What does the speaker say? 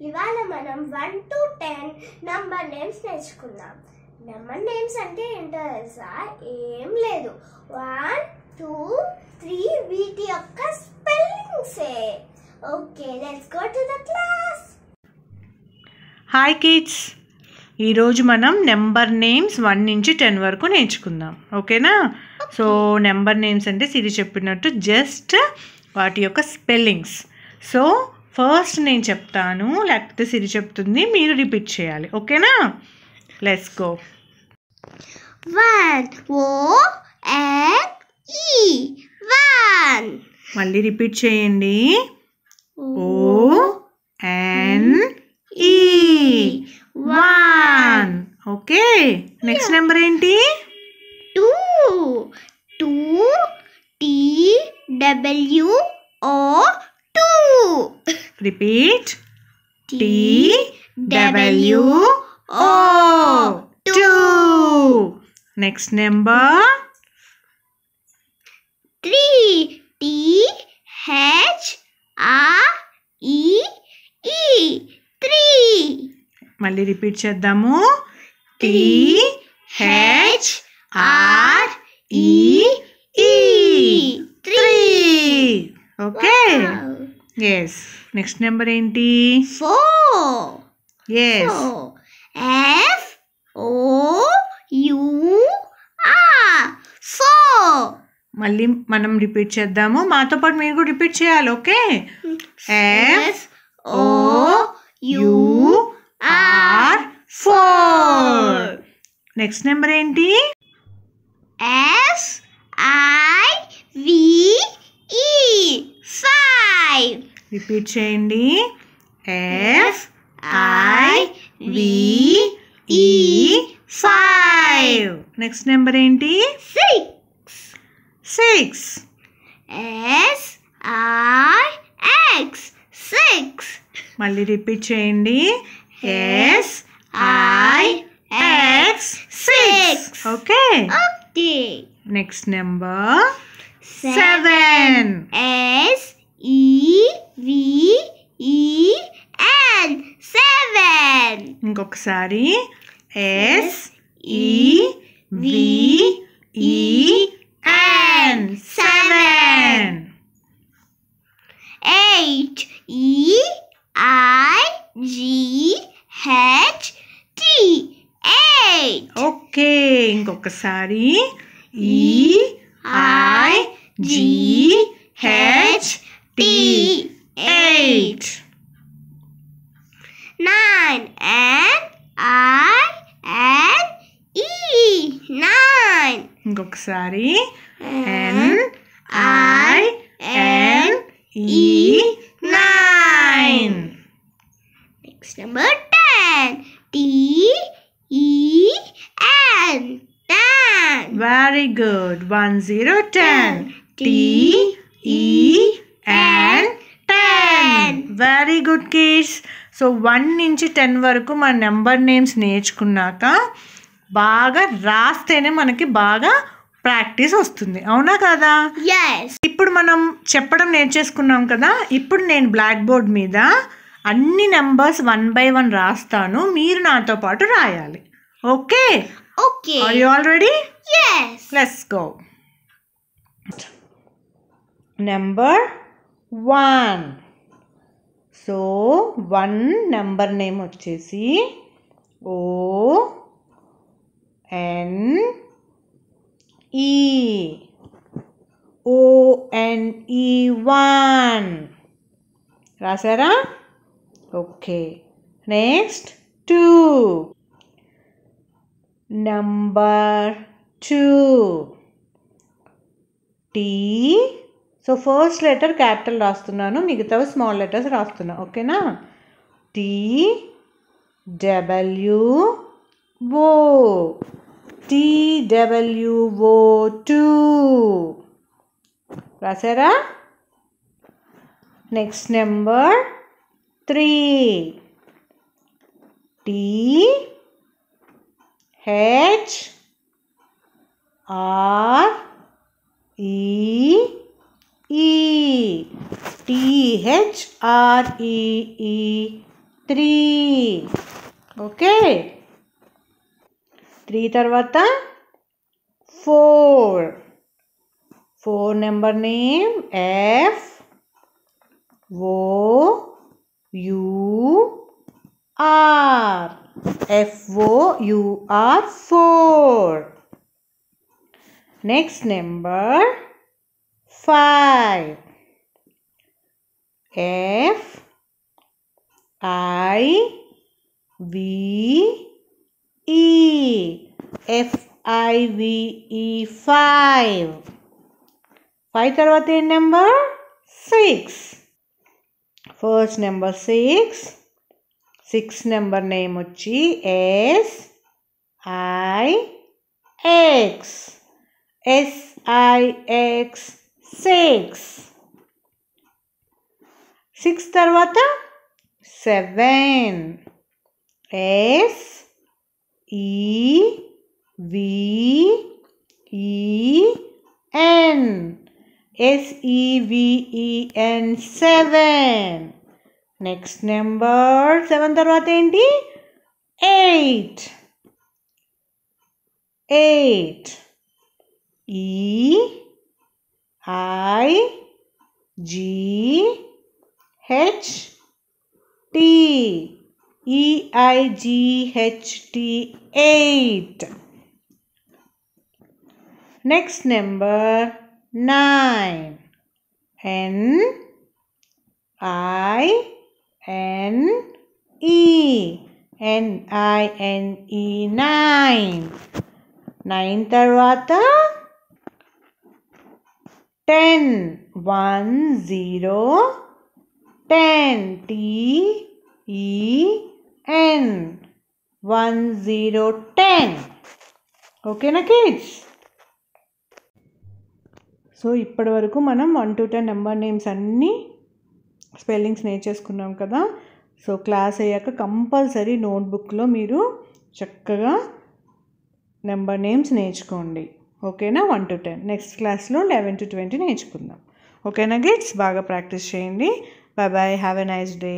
ఇవాళ మనం 1 to 10 number names నేర్చుకుందాం. నంబర్ నేమ్స్ అంటే ఏంటో తెలుసా? ఏం లేదు, 1 2 3 వీటి యొక్క స్పెల్లింగ్సే. Okay, let's go to the class. Hi kids, ఈరోజు మనం నెంబర్ నేమ్స్ 1 నుంచి 10 వరకు నేర్చుకుందాం. ఓకేనా? సో నెంబర్ నేమ్స్ అంటే సిరి చెప్పినట్టు జస్ట్ వాటి యొక్క స్పెల్లింగ్స్. సో ఫస్ట్ నేను చెప్తాను, లేకపోతే సిరి చెప్తుంది, మీరు రిపీట్ చేయాలి. ఓకేనా? Let's go. 1 O-N-E 1. మళ్ళీ రిపీట్ చేయండి. O-N-E 1. ఓకే, నెక్స్ట్ నెంబర్ ఏంటి? 2 T-W-O 2. Repeat. T-W-O 2. Next number 3 T-H-R-E-E 3. మళ్ళీ రిపీట్ చేద్దాము. T-H-R-E-E 3. Okay, yes. Next number ఏంటి? 4. ఎస్. F-O-U-R 4. మళ్ళీ మనం రిపీట్ చేద్దాము. మాతో పాటు మీరు కూడా రిపీట్ చేయాలి. ఓకే? F-O-U-R 4. నెక్స్ట్ నెంబర్ ఏంటి? F-I-V-E 5. రిపీట్ చేయండి. F-I-V-E 5. నెక్స్ట్ నెంబర్ ఏంటి? 6. S-I-X 6. మళ్ళీ రిపీట్ చేయండి. S-I-X 6. Okay. Next number 7. S-E-V-E-N 7. ఇంకొకసారి S-E-V-E-N 7. 8 E-I-G-H-T 8. ఓకే, ఇంకొకసారి E-I-G-H-T 8. 9 N-I-N-E 9. ఇంకొకసారి N-I-N-E 9. Next number 10 T-E-N 10. Very good. 1 0 10. T-E-N 10. Very good kids. So 1 నుంచి 10 వరకు మన నెంబర్ నేమ్స్ నేర్చుకున్నాక బాగా రాస్తేనే మనకి బాగా ప్రాక్టీస్ వస్తుంది. అవునా కదా? Yes. ఇప్పుడు మనం చెప్పడం నేర్చేసుకున్నాం కదా. ఇప్పుడు నేను బ్లాక్ బోర్డ్ మీద అన్ని నెంబర్స్ 1 by 1 రాస్తాను, మీరు నాతో పాటు రాయాలి. Okay? Okay. Are you all ready? Yes. Let's go. Number 1. So 1 number name వచ్చేసి O-N-E 1. రాసారా? Okay. Next 2. Number 2 T. So first letter capital రాస్తున్నాను, మిగతావి స్మాల్ లెటర్స్ రాస్తున్నా. ఓకేనా? T-W-O 2. రాసారా? Next number 3 T-H-R-E-E T-H-R-E-E 3. Okay, 3 తర్వాత 4. 4 number name FOUR. FOUR 4. Next number 5. FIVE 5. 5 తర్వాత ఏ number 6. First number 6. 6 number name వచ్చి SIX. 6. 6 తర్వాత 7. SEVEN 7. నెక్స్ట్ నెంబర్ 7 తర్వాత ఏంటి 8. EIGHT 8. Next number 9. NINE 9. 9 తర్వాత 10. 10. TEN 10. ఓకేనా కిడ్స్? సో ఇప్పటి వరకు మనం 1 to 10 నెంబర్ నేమ్స్ అన్నీ స్పెల్లింగ్స్ నేర్చేసుకున్నాం కదా. సో క్లాస్ అయ్యాక కంపల్సరీ నోట్బుక్లో మీరు చక్కగా నెంబర్ నేమ్స్ నేర్చుకోండి. ఓకేనా? 1 to 10. నెక్స్ట్ క్లాస్లో 11 to 20 నేర్చుకుందాం. ఓకేనా కిడ్స్? బాగా ప్రాక్టీస్ చేయండి. Bye bye. Have a nice day.